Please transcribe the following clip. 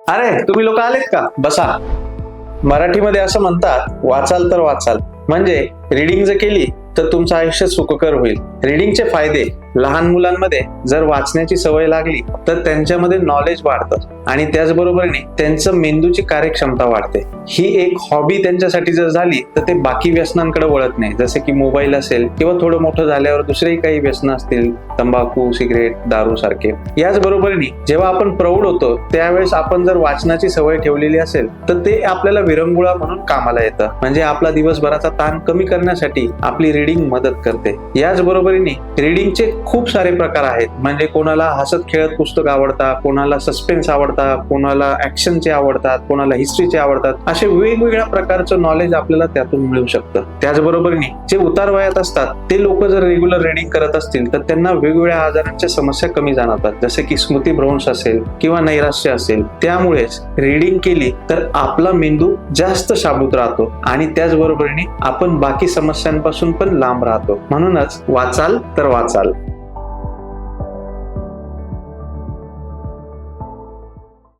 अरे तुम्ही लोक आलेत का? बसा. मराठीमध्ये असं म्हणतात, वाचाल तर वाचाल. म्हणजे रीडिंग जर केली तर तुमचं आयुष्य सुखकर होईल. रीडिंगचे फायदे: लहान मुलांमध्ये जर वाचण्याची सवय लागली तर त्यांच्यामध्ये नॉलेज वाढतं आणि त्याचबरोबरीने त्यांचं मेंदूची कार्यक्षमता वाढते. ही एक हॉबी त्यांच्यासाठी जर झाली तर ते बाकी व्यसनांकडे वळत नाही, जसे की मोबाईल असेल किंवा थोडं मोठं झाल्यावर दुसरेही काही व्यसन असतील, तंबाखू, सिगरेट, दारू सारखे. याचबरोबरीने जेव्हा आपण प्रौढ होतो त्यावेळेस आपण जर वाचनाची सवय ठेवलेली असेल तर ते आपल्याला विरंगुळा म्हणून कामाला येतं. म्हणजे आपला दिवसभराचा ताण कमी करण्यासाठी आपली रीडिंग मदत करते. याचबरोबरीने रीडिंगचे खूप सारे प्रकार आहेत. म्हणजे कोणाला हसत खेळत पुस्तक आवडतात, कोणाला सस्पेन्स आवडतात, कोणाला ऍक्शनचे आवडतात, कोणाला हिस्ट्रीचे आवडतात. असे वेगवेगळ्या प्रकारचं नॉलेज आपल्याला त्यातून मिळू शकतं. त्याचबरोबरीने जे उतार वयात असतात ते लोक जर रेग्युलर रीडिंग करत असतील तर त्यांना वेगवेगळ्या आजारांच्या समस्या कमी जाणवतात, जसे की स्मृतिभ्रंश असेल किंवा नैराश्य असेल. त्यामुळेच रीडिंग केली तर आपला मेंदू जास्त शाबूत राहतो आणि त्याचबरोबरीने आपण बाकी समस्यांपासून पण लांब राहतो. म्हणूनच वाचाल तर वाचाल.